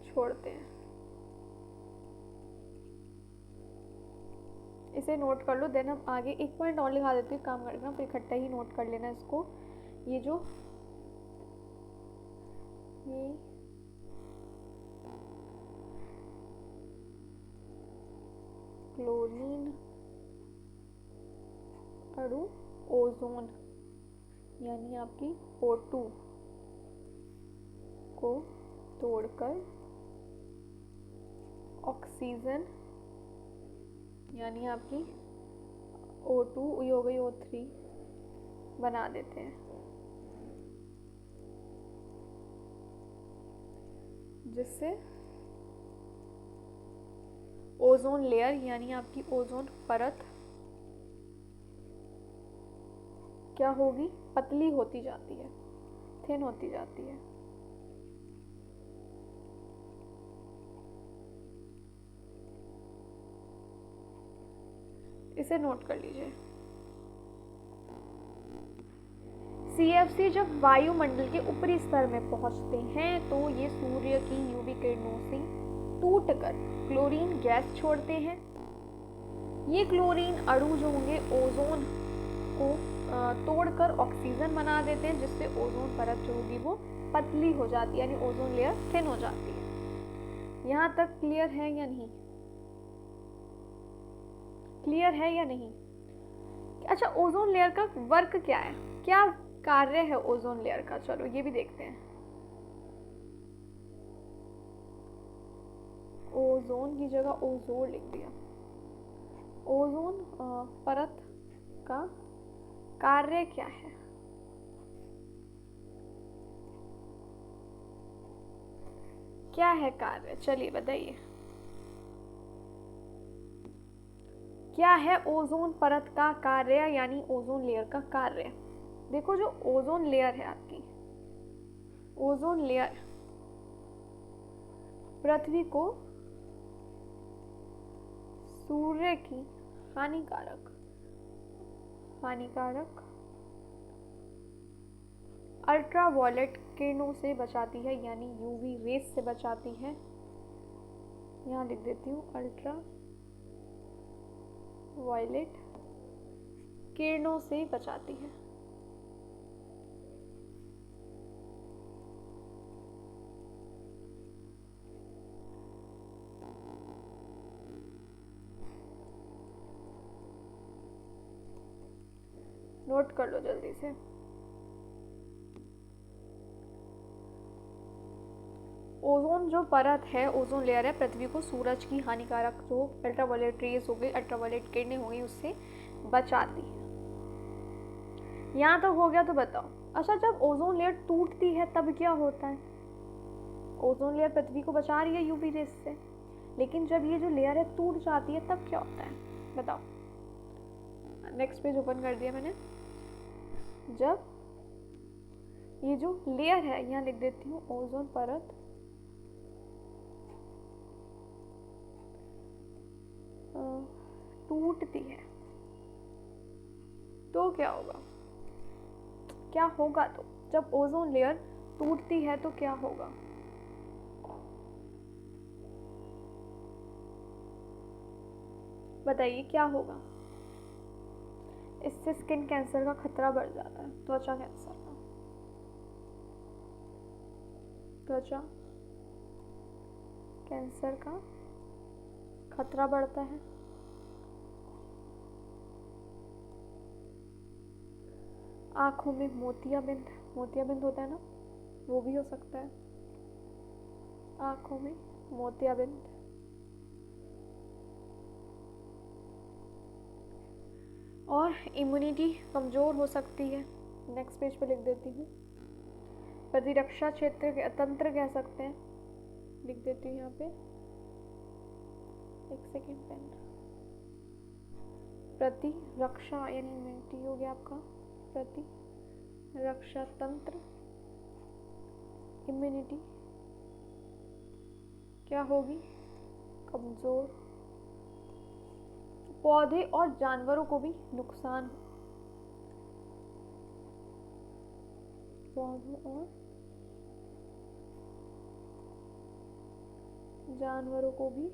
छोड़ते हैं। इसे नोट कर लो, देन हम आगे एक पॉइंट और लिखा देते हैं, काम करना फिर इकट्ठा ही नोट कर लेना इसको। ये जो ये क्लोरीन अणु ओजोन यानी आपकी O2 को तोड़कर ऑक्सीजन यानी आपकी O2 ये हो गई O3 बना देते हैं, जिससे ओजोन लेयर यानी आपकी ओजोन परत क्या होगी, पतली होती जाती है, थिन होती जाती है। इसे नोट कर लीजिए। CFC जब वायुमंडल के ऊपरी स्तर में पहुंचते हैं तो ये सूर्य की यूवी किरणों से टूटकर क्लोरीन गैस छोड़ते हैं। ये क्लोरीन अणु जो होंगे ओजोन को तोड़कर ऑक्सीजन बना देते हैं, जिससे ओजोन परत जो होगी वो पतली हो जाती है, यानी ओजोन लेयर थिन हो जाती है। यहाँ तक क्लियर है या नहीं? क्लियर है या नहीं? अच्छा, ओजोन लेयर का वर्क क्या है, क्या कार्य है ओजोन लेयर का, चलो ये भी देखते हैं। ओजोन की जगह ओजोन लिख दिया। ओजोन परत का कार्य क्या है? क्या है कार्य, चलिए बताइए क्या है ओजोन परत का कार्य, यानी ओजोन लेयर का कार्य। देखो जो ओजोन लेयर है आपकी, ओजोन लेयर पृथ्वी को सूर्य की हानिकारक अल्ट्रावायलेट किरणों से बचाती है, यानी यूवी रेस से बचाती है। यहाँ लिख देती हूँ, अल्ट्रा वायलेट किरणों से बचाती है। नोट कर लो जल्दी से। ओजोन जो परत है, ओजोन लेयर है, पृथ्वी को सूरज की हानिकारक जो अल्ट्रावायलेट रेज हो गई, अल्ट्रावायलेट किरणें हो गई, उससे बचाती है। यहाँ तक हो गया तो बताओ। अच्छा, जब ओजोन लेयर टूटती है तब क्या होता है? ओजोन लेयर पृथ्वी को बचा रही है यूवी रेस से, लेकिन जब ये जो लेयर है टूट जाती है तब क्या होता है, बताओ। नेक्स्ट पेज ओपन कर दिया मैंने। जब ये जो लेयर है, यहाँ लिख देती हूँ ओजोन परत टूटती है तो क्या होगा? क्या होगा? तो जब ओजोन लेयर टूटती है तो क्या होगा? बताइए क्या होगा? इससे स्किन कैंसर का खतरा बढ़ जाता है, त्वचा कैंसर का। त्वचा कैंसर का खतरा बढ़ता है। आँखों में मोतियाबिंद होता है ना, वो भी हो सकता है। आँखों में मोतियाबिंद। और इम्यूनिटी कमज़ोर हो सकती है। नेक्स्ट पेज पे लिख देती हूँ। प्रतिरक्षा क्षेत्र के तंत्र कह सकते हैं, लिख देती हूँ यहाँ पे। एक सेकेंड पेन। प्रतिरक्षा यानी इम्यूनिटी हो गया आपका। प्रतिरक्षा तंत्र, इम्यूनिटी क्या होगी? कमज़ोर। पौधे और जानवरों को भी नुकसान। पौधों और जानवरों को भी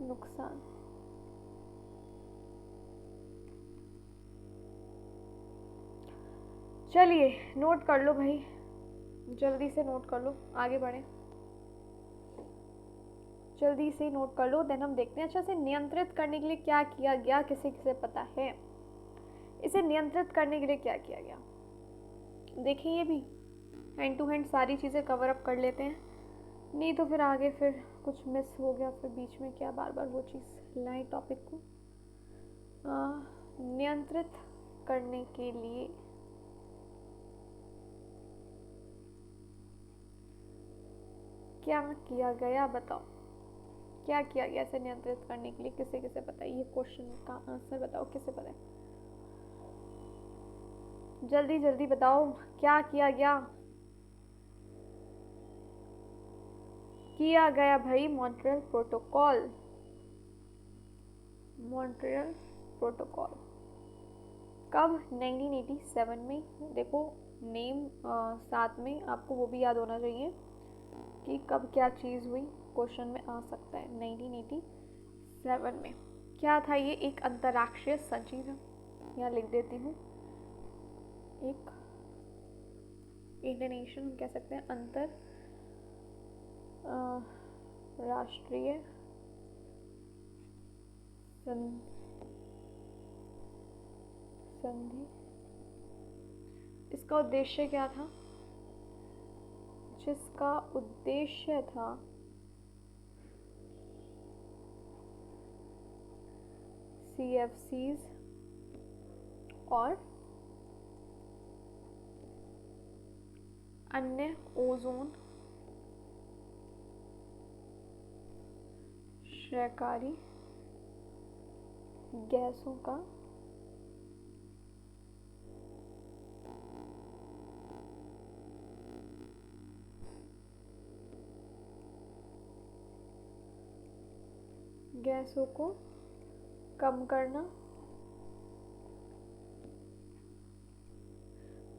नुकसान। चलिए नोट कर लो भाई, जल्दी से नोट कर लो, आगे बढ़े। जल्दी से नोट कर लो, देन हम देखते हैं। अच्छा, से नियंत्रित करने के लिए क्या किया गया, किसे किसे पता है? इसे नियंत्रित करने के लिए क्या किया गया? देखिए, ये भी हैंड टू हैंड सारी चीज़ें कवर अप कर लेते हैं, नहीं तो फिर आगे फिर कुछ मिस हो गया, फिर बीच में क्या बार बार वो चीज़ लाएं टॉपिक को। नियंत्रित करने के लिए क्या किया गया? बताओ क्या किया गया इसे नियंत्रित करने के लिए? किसे किसे पता है? ये क्वेश्चन का आंसर बताओ, किसे पता है? जल्दी जल्दी बताओ, क्या किया गया? किया गया भाई मॉन्ट्रियल प्रोटोकॉल। मॉन्ट्रियल प्रोटोकॉल कब? 1987 में। देखो नेम साथ में आपको वो भी याद होना चाहिए कि कब क्या चीज़ हुई, क्वेश्चन में आ सकता है। 1987 में क्या था ये? एक अंतर्राष्ट्रीय संचिव, यहाँ लिख देती हूँ, एक इंटरनेशनल कह सकते हैं, राष्ट्रीय संधि। इसका उद्देश्य क्या था? जिसका उद्देश्य था CFCs और अन्य ओजोन क्षयकारी गैसों का को कम करना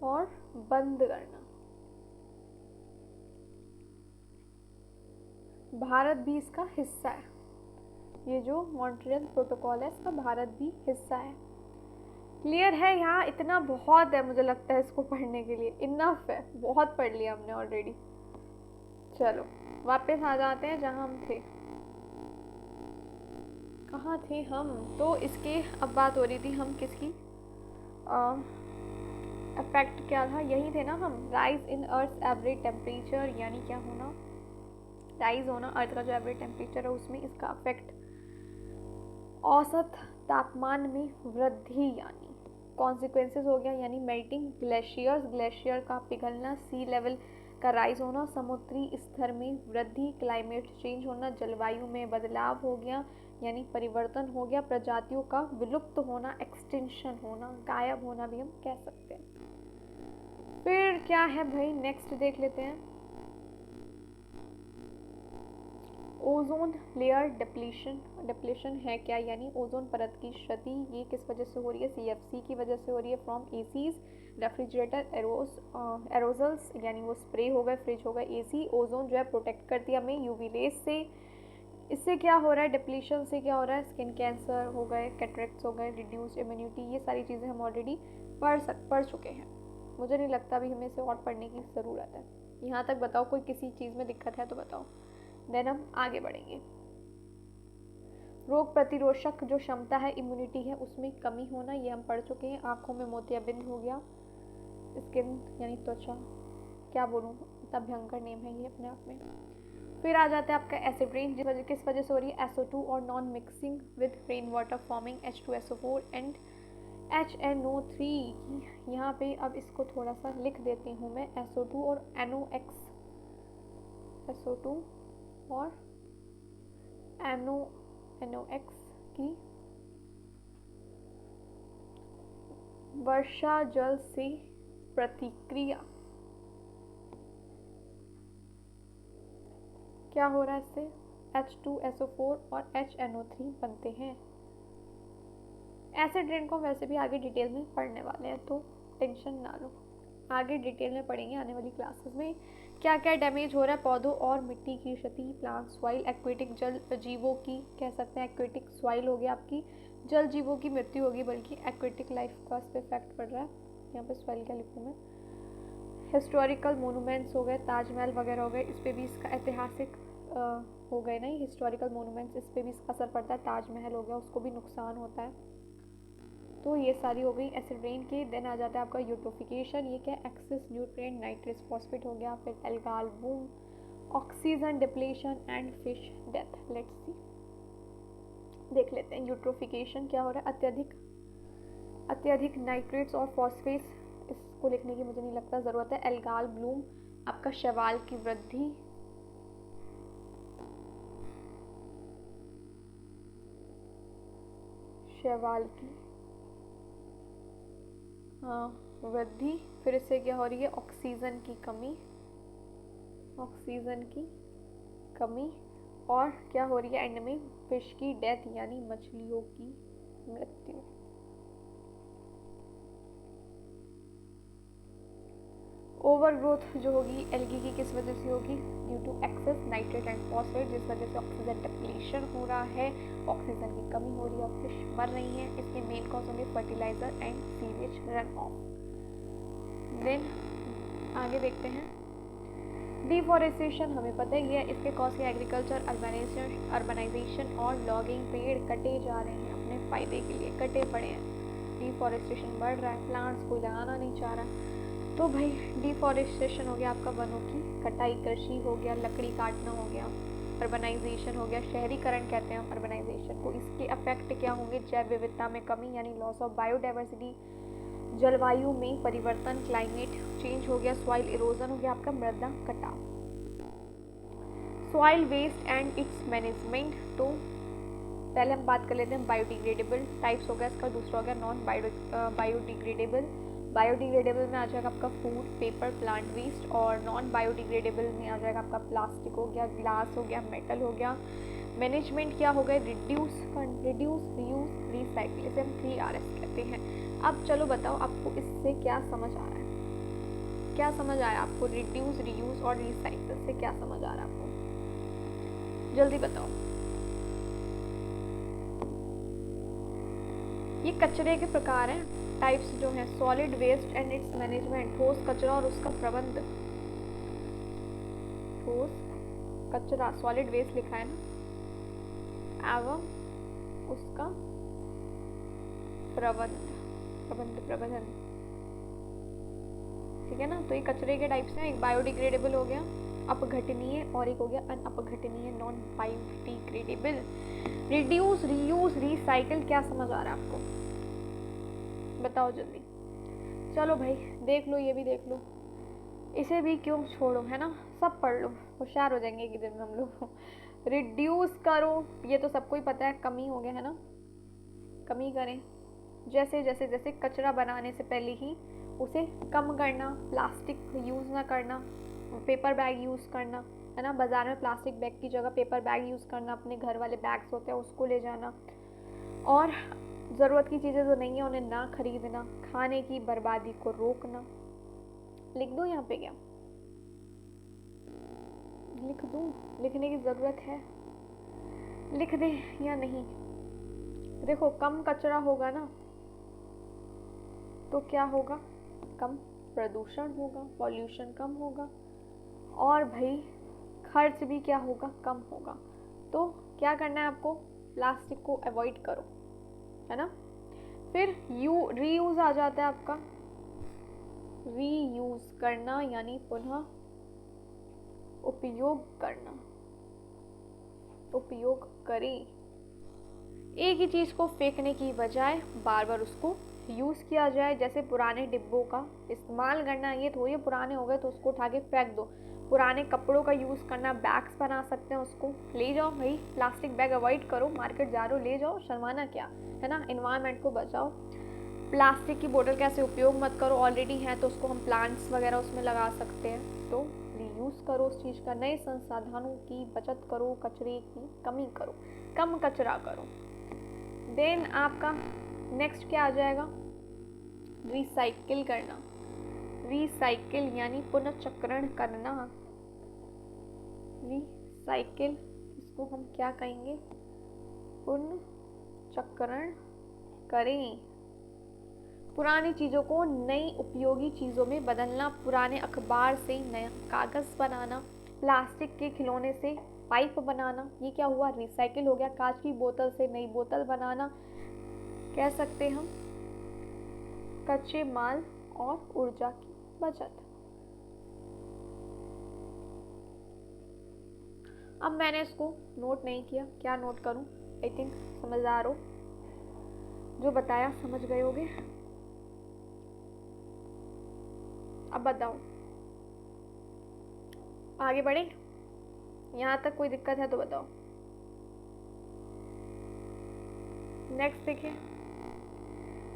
और बंद करना। भारत भी इसका हिस्सा है। ये जो मॉन्ट्रियल प्रोटोकॉल है, इसका भारत भी हिस्सा है। क्लियर है? यहाँ इतना बहुत है, मुझे लगता है इसको पढ़ने के लिए इनफ है, बहुत पढ़ लिया हमने ऑलरेडी। चलो वापस आ जाते हैं जहाँ हम थे। कहाँ थे हम? तो इसके अब बात हो रही थी, हम किसकी इफेक्ट क्या था, यही थे ना हम। Rise in earth average temperature, यानी क्या होना? राइज होना, अर्थ का जो एवरेज टेम्परेचर है उसमें इसका इफेक्ट। औसत तापमान में वृद्धि यानी कॉन्सिक्वेंसेस हो गया, यानी मेल्टिंग ग्लेशियर्स, ग्लेशियर का पिघलना, सी लेवल का राइज होना, समुद्री स्तर में वृद्धि, क्लाइमेट चेंज होना, जलवायु में बदलाव हो गया यानी परिवर्तन हो गया, प्रजातियों का विलुप्त होना, एक्सटिंक्शन होना, गायब होना भी हम कह सकते हैं। फिर क्या है भाई, नेक्स्ट देख लेते हैं। ओजोन लेयर डिप्लीशन है क्या, यानी ओजोन परत की क्षति, ये किस वजह से हो रही है? CFC की वजह से हो रही है, फ्रॉम एसीज, रेफ्रिजरेटर एरोजल्स, यानी वो स्प्रे हो गए, फ्रिज हो गए, AC ओजोन जो है प्रोटेक्ट करती है हमें यूवी रेस से। इससे क्या हो रहा है? डिप्लीशन से क्या हो रहा है? स्किन कैंसर हो गए, कैटरेक्ट्स हो गए, रिड्यूस्ड इम्यूनिटी, ये सारी चीज़ें हम ऑलरेडी पढ़ चुके हैं। मुझे नहीं लगता अभी हमें इसे और पढ़ने की ज़रूरत है। यहाँ तक बताओ, कोई किसी चीज़ में दिक्कत है तो बताओ, देन हम आगे बढ़ेंगे। रोग प्रतिरोधक जो क्षमता है, इम्यूनिटी है, उसमें कमी होना, ये हम पढ़ चुके हैं। आँखों में मोतियाबिंद हो गया, स्किन यानी त्वचा, क्या बोलूँ, इतना भयंकर नेम है ये अपने आप में। फिर आ जाता है आपका एसिड रेन, किस वजह से हो रही है? SO2 और non mixing with rain water forming H2SO4 and HNO3। यहाँ पे अब इसको थोड़ा सा लिख देती हूँ मैं, SO2 और NOx, SO2 और NOx की वर्षा जल से प्रतिक्रिया, क्या हो रहा है? इससे H2SO4 और HNO3 बनते हैं। एसिड रेन को वैसे भी आगे डिटेल में पढ़ने वाले हैं, तो टेंशन ना लो, आगे डिटेल में पढ़ेंगे आने वाली क्लासेस में। क्या क्या डैमेज हो रहा है? पौधों और मिट्टी की क्षति, प्लांट सॉइल, एक्वेटिक जल जीवों की, कह सकते हैं एक्वेटिक सॉइल हो गया आपकी, जल जीवों की मृत्यु होगी, बल्कि एक्वेटिक लाइफ का इस पर इफेक्ट पड़ रहा है। यहाँ पे सॉइल क्या लिखूँ मैं? हिस्टोरिकल मोनूमेंट्स हो गए, ताजमहल वगैरह हो गए, इस पर भी इसका ऐतिहासिक हो गए नहीं, हिस्टोरिकल मोनूमेंट्स, इस पर भी इसका असर पड़ता है। ताजमहल हो गया, उसको भी नुकसान होता है। तो ये सारी हो गई एसिड रेन की। देन आ जाता है आपका यूट्रोफिकेशन, ये क्या? एक्सेस न्यूट्रिएंट नाइट्रस फॉस्फेट हो गया। फिर algal bloom, oxygen depletion and fish death. Let's see, देख लेते हैं यूट्रोफिकेशन क्या हो रहा है। अत्यधिक नाइट्रेट्स और फॉस्फेट्स, इसको लिखने की मुझे नहीं लगता ज़रूरत है। एल्गाल ब्लूम, आपका शैवाल की वृद्धि, शैवाल की वृद्धि। फिर इससे क्या हो रही है? ऑक्सीजन की कमी, और क्या हो रही है एंड में? फिश की डेथ, यानी मछलियों की मृत्यु। ओवर ग्रोथ जो होगी एल्गी की, किस वजह से होगी? Due to excess nitrate and phosphate, जिस वजह से ऑक्सीजन डिप्लीशन हो रहा है, ऑक्सीजन की कमी हो रही है और फिश मर रही है। इसके मेन कॉज होंगे fertiliser and sewage run off. Then आगे देखते हैं, डिफॉरेस्टेशन हमें पता ही है, इसके कॉज है एग्रीकल्चर, अर्बनाइजेशन और लॉगिंग। पेड़ कटे जा रहे हैं अपने फ़ायदे के लिए, कटे पड़े हैं, डिफॉरेस्टेशन बढ़ रहा है, प्लांट्स कोई लगाना नहीं चाह रहा। तो भाई डिफॉरेस्टेशन हो गया आपका, वनों की कटाई, कृषि हो गया, लकड़ी काटना हो गया, अर्बनाइजेशन हो गया, शहरीकरण कहते हैं हम अर्बनाइजेशन को। इसके अफेक्ट क्या होंगे? जैव विविधता में कमी, यानी लॉस ऑफ बायोडाइवर्सिटी, जलवायु में परिवर्तन, क्लाइमेट चेंज हो गया, सॉइल इरोजन हो गया आपका, मृदा कटाव। Soil waste and its management, तो पहले हम बात कर लेते हैं बायोडिग्रेडेबल टाइप्स हो गया इसका, दूसरा हो गया नॉन बायोडिग्रेडेबल। बायोडिग्रेडेबल में आ जाएगा आपका फूड, पेपर, प्लांट वेस्ट, और नॉन बायोडिग्रेडेबल में आ जाएगा आपका प्लास्टिक हो गया, ग्लास हो गया, मेटल हो गया। मैनेजमेंट क्या हो गए? रिड्यूस, रीयूज, रिसाइकिल, इसे हम 3RS कहते हैं। अब चलो बताओ आपको इससे क्या समझ आ रहा है? क्या समझ आया आपको? रिड्यूस, रीयूज और रिसाइकिल से क्या समझ आ रहा है आपको? जल्दी बताओ। ये कचरे के प्रकार हैं, टाइप्स जो हैं, solid waste and its management, ठोस कचरा और उसका प्रबंध। ठोस कचरा, सॉलिड वेस्ट लिखा है ना, एवं उसका प्रबंधन, ठीक है ना। तो ये कचरे के टाइप्स हैं, एक बायोडिग्रेडेबल हो गया, अपघटनीय, और एक हो गया अनअपघटनीय, non biodegradable. Reduce, reuse, recycle, क्या समझ आ रहा है आपको? बताओ जल्दी। चलो भाई देख लो, ये भी देख लो, इसे भी क्यों छोड़ो, है ना, सब पढ़ लो, होशियार हो जाएंगे एक दिन में हम लोग। रिड्यूस करो, ये तो सबको ही पता है, कमी हो गया है ना, कमी करें, जैसे जैसे जैसे कचरा बनाने से पहले ही उसे कम करना, प्लास्टिक यूज़ ना करना, पेपर बैग यूज़ करना, है ना। बाज़ार में प्लास्टिक बैग की जगह पेपर बैग यूज़ करना, अपने घर वाले बैग्स होते हैं उसको ले जाना, और ज़रूरत की चीज़ें जो नहीं है उन्हें ना खरीदना, खाने की बर्बादी को रोकना। लिख दूँ यहाँ पे क्या लिख दूँ? लिखने की ज़रूरत है, लिख दे या नहीं? देखो, कम कचरा होगा ना तो क्या होगा? कम प्रदूषण होगा, पॉल्यूशन कम होगा, और भाई खर्च भी क्या होगा? कम होगा। तो क्या करना है आपको? प्लास्टिक को अवॉइड करो, है ना। फिर रीयूज़ आ जाता है आपका। रीयूज़ करना यानी पुनः उपयोग करना। उपयोग करें, एक ही चीज़ को फेंकने की बजाय बार बार उसको यूज़ किया जाए। जैसे पुराने डिब्बों का इस्तेमाल करना, ये थोड़ी पुराने हो गए तो उसको उठा के फेंक दो। पुराने कपड़ों का यूज़ करना, बैग्स बना सकते हैं, उसको ले जाओ भाई। प्लास्टिक बैग अवॉइड करो, मार्केट जा रहे हो ले जाओ, शर्माना क्या, है ना। एनवायरनमेंट को बचाओ। प्लास्टिक की बोतल कैसे उपयोग मत करो, ऑलरेडी है तो उसको हम प्लांट्स वगैरह उसमें लगा सकते हैं। तो रीयूज़ करो उस चीज़ का, नए संसाधनों की बचत करो, कचरे की कमी करो, कम कचरा करो। देन आपका नेक्स्ट क्या आ जाएगा? रिसाइकिल करना। रिसाइकिल यानी पुनर्चक्रण करना। रिसाइकिल, इसको हम क्या कहेंगे? पुनर्चक्रण करें। पुरानी चीज़ों को नई उपयोगी चीज़ों में बदलना, पुराने अखबार से नया कागज़ बनाना, प्लास्टिक के खिलौने से पाइप बनाना, ये क्या हुआ? रिसाइकिल हो गया। कांच की बोतल से नई बोतल बनाना, कह सकते हम कच्चे माल और ऊर्जा की बचत। अब मैंने इसको नोट नहीं किया, क्या नोट करूं? आई थिंक समझदार हो, जो बताया समझ गए होगे। अब बताओ आगे बढ़े? यहाँ तक कोई दिक्कत है तो बताओ। नेक्स्ट देखिए,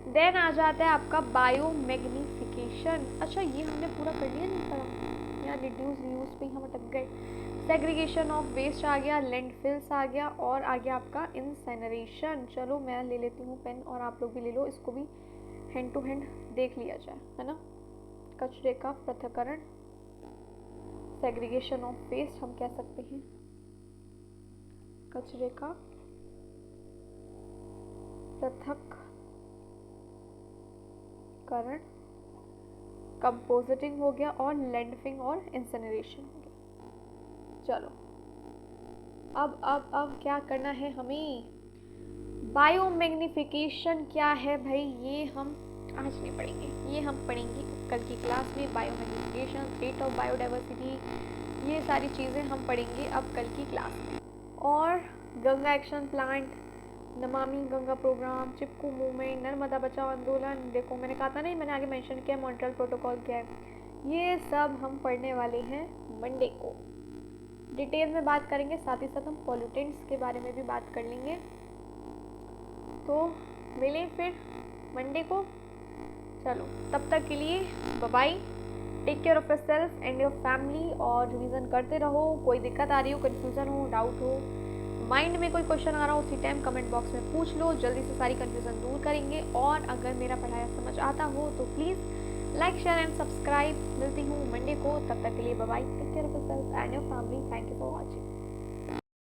देन आ जाता है आपका बायोमैग्निफिकेशन। अच्छा, ये हमने पूरा कर लिया नहीं पढ़ा, यहाँ रिड्यूस रीयूज पे हम अटक गए। सेग्रीगेशन ऑफ वेस्ट आ गया, लैंडफिल्स आ गया, और आ गया आपका इंसेनरेशन। चलो मैं ले लेती हूँ पेन और आप लोग भी ले लो, इसको भी हैंड टू हैंड देख लिया जाए, है ना। कचरे का पृथक्करण, सेग्रीगेशन ऑफ वेस्ट हम कह सकते हैं, कचरे का पृथक्करण, कंपोजिटिंग हो गया, और लैंडफिंग और इंसिनरेशन हो गया। चलो अब क्या करना है हमें? बायोमैग्निफिकेशन क्या है भाई? ये हम आज नहीं पढ़ेंगे, ये हम पढ़ेंगे कल की क्लास में। बायोमैग्निफिकेशन, रेट ऑफ बायोडाइवर्सिटी, ये सारी चीज़ें हम पढ़ेंगे अब कल की क्लास में। और Ganga action plant, Namami Ganga programme, चिपकू मूवमेंट, नर्मदा बचाओ आंदोलन, देखो मैंने कहा था नहीं, मैंने आगे मेंशन किया मॉन्ट्रियल प्रोटोकॉल क्या है, ये सब हम पढ़ने वाले हैं मंडे को। डिटेल में बात करेंगे, साथ ही साथ हम पॉल्यूटेंट्स के बारे में भी बात कर लेंगे। तो मिलें फिर मंडे को। चलो तब तक के लिए bye bye, take care of yourself and your family, और रिवीजन करते रहो। कोई दिक्कत आ रही हो, कन्फ्यूज़न हो, डाउट हो, माइंड में कोई क्वेश्चन आ रहा हो, उसी टाइम कमेंट बॉक्स में पूछ लो, जल्दी से सारी कन्फ्यूज़न दूर करेंगे। और अगर मेरा पढ़ाया समझ आता हो तो please like share and subscribe. मिलती हूँ मंडे को, तब तक के लिए bye bye, take care of yourself and your family. Thank you for watching.